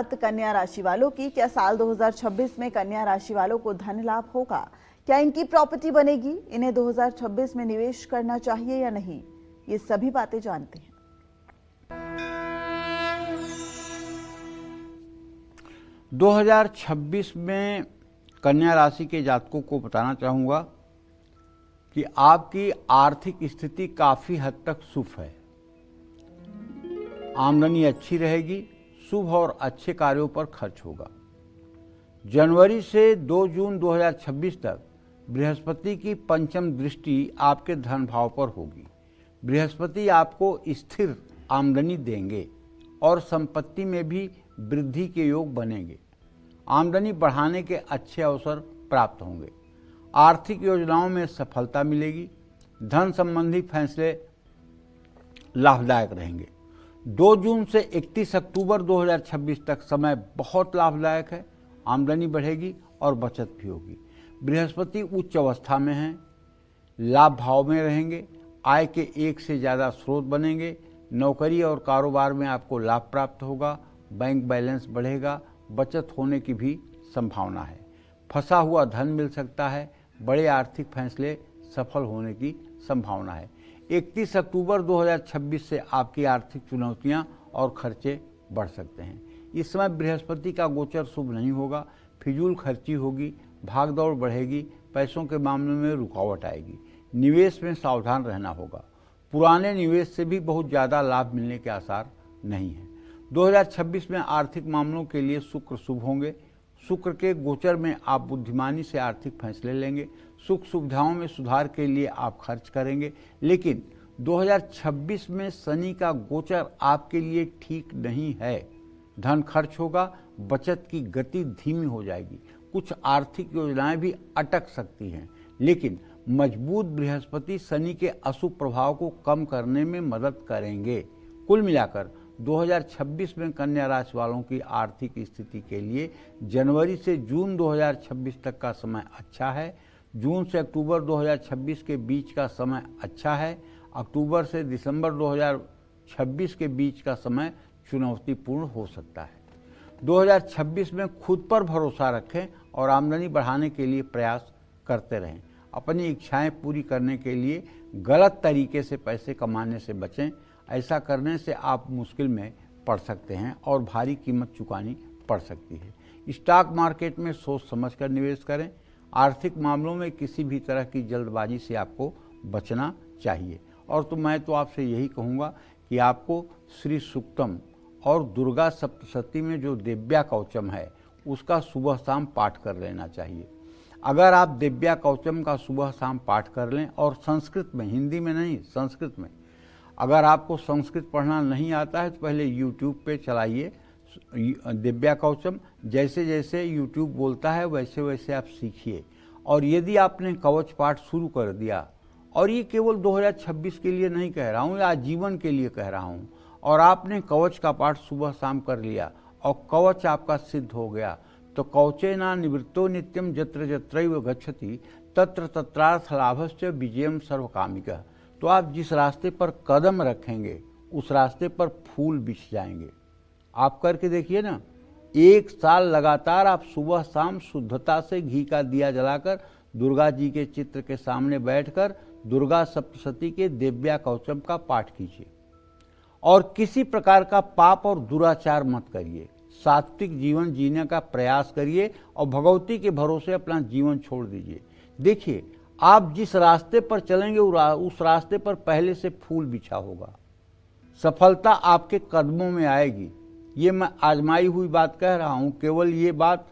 बात कन्या राशि वालों की। क्या साल 2026 में कन्या राशि वालों को धन लाभ होगा? क्या इनकी प्रॉपर्टी बनेगी? इन्हें 2026 में निवेश करना चाहिए या नहीं? ये सभी बातें जानते हैं। 2026 में कन्या राशि के जातकों को बताना चाहूँगा कि आपकी आर्थिक स्थिति काफ़ी हद तक शुभ है। आमदनी अच्छी रहेगी, शुभ और अच्छे कार्यों पर खर्च होगा। जनवरी से 2 जून 2026 तक बृहस्पति की पंचम दृष्टि आपके धन भाव पर होगी। बृहस्पति आपको स्थिर आमदनी देंगे और संपत्ति में भी वृद्धि के योग बनेंगे। आमदनी बढ़ाने के अच्छे अवसर प्राप्त होंगे। आर्थिक योजनाओं में सफलता मिलेगी। धन संबंधी फैसले लाभदायक रहेंगे। 2 जून से 31 अक्टूबर 2026 तक समय बहुत लाभदायक है। आमदनी बढ़ेगी और बचत भी होगी। बृहस्पति उच्च अवस्था में हैं, लाभ भाव में रहेंगे। आय के एक से ज़्यादा स्रोत बनेंगे। नौकरी और कारोबार में आपको लाभ प्राप्त होगा। बैंक बैलेंस बढ़ेगा। बचत होने की भी संभावना है। फंसा हुआ धन मिल सकता है। बड़े आर्थिक फैसले सफल होने की संभावना है। 31 अक्टूबर 2026 से आपकी आर्थिक चुनौतियां और खर्चे बढ़ सकते हैं। इस समय बृहस्पति का गोचर शुभ नहीं होगा। फिजूल खर्ची होगी, भागदौड़ बढ़ेगी, पैसों के मामले में रुकावट आएगी। निवेश में सावधान रहना होगा। पुराने निवेश से भी बहुत ज़्यादा लाभ मिलने के आसार नहीं हैं। 2026 में आर्थिक मामलों के लिए शुक्र शुभ होंगे। शुक्र के गोचर में आप बुद्धिमानी से आर्थिक फैसले लेंगे। सुख सुविधाओं में सुधार के लिए आप खर्च करेंगे। लेकिन 2026 में शनि का गोचर आपके लिए ठीक नहीं है। धन खर्च होगा। बचत की गति धीमी हो जाएगी। कुछ आर्थिक योजनाएं भी अटक सकती हैं। लेकिन मजबूत बृहस्पति शनि के अशुभ प्रभाव को कम करने में मदद करेंगे। कुल मिलाकर 2026 में कन्या राशि वालों की आर्थिक स्थिति के लिए जनवरी से जून 2026 तक का समय अच्छा है। जून से अक्टूबर 2026 के बीच का समय अच्छा है। अक्टूबर से दिसंबर 2026 के बीच का समय चुनौतीपूर्ण हो सकता है। 2026 में खुद पर भरोसा रखें और आमदनी बढ़ाने के लिए प्रयास करते रहें। अपनी इच्छाएं पूरी करने के लिए गलत तरीके से पैसे कमाने से बचें। ऐसा करने से आप मुश्किल में पड़ सकते हैं और भारी कीमत चुकानी पड़ सकती है। स्टॉक मार्केट में सोच समझकर निवेश करें। आर्थिक मामलों में किसी भी तरह की जल्दबाजी से आपको बचना चाहिए। और तो मैं तो आपसे यही कहूँगा कि आपको श्री सूक्तम और दुर्गा सप्तशती में जो दिव्या कवचम है उसका सुबह शाम पाठ कर लेना चाहिए। अगर आप दिव्या कवचम का सुबह शाम पाठ कर लें और संस्कृत में, हिंदी में नहीं, संस्कृत में, अगर आपको संस्कृत पढ़ना नहीं आता है तो पहले YouTube पे चलाइए दिव्या कवचम। जैसे जैसे YouTube बोलता है वैसे वैसे आप सीखिए। और यदि आपने कवच पाठ शुरू कर दिया, और ये केवल 2026 के लिए नहीं कह रहा हूँ, या आजीवन के लिए कह रहा हूँ, और आपने कवच का पाठ सुबह शाम कर लिया और कवच आपका सिद्ध हो गया, तो कवचेना निवृत्तो नित्यम जत्र जत्रैव गच्छति तत्र तत्रार्थ लाभश्च विजयम सर्वकामिकः। तो आप जिस रास्ते पर कदम रखेंगे उस रास्ते पर फूल बिछ जाएंगे। आप करके देखिए ना। 1 साल लगातार आप सुबह शाम शुद्धता से घी का दिया जलाकर दुर्गा जी के चित्र के सामने बैठकर दुर्गा सप्तशती के दिव्या कवचम का पाठ कीजिए। और किसी प्रकार का पाप और दुराचार मत करिए। सात्विक जीवन जीने का प्रयास करिए और भगवती के भरोसे अपना जीवन छोड़ दीजिए। देखिए, आप जिस रास्ते पर चलेंगे उस रास्ते पर पहले से फूल बिछा होगा। सफलता आपके कदमों में आएगी। ये मैं आजमाई हुई बात कह रहा हूँ। केवल ये बात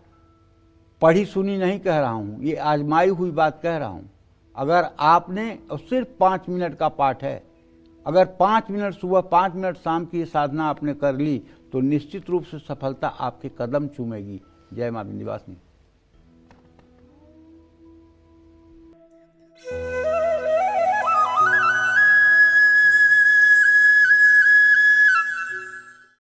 पढ़ी सुनी नहीं कह रहा हूँ, ये आजमाई हुई बात कह रहा हूँ। अगर आपने सिर्फ 5 मिनट का पाठ है, अगर 5 मिनट सुबह 5 मिनट शाम की साधना आपने कर ली तो निश्चित रूप से सफलता आपके कदम चूमेगी। जय मां विंध्यवासिनी।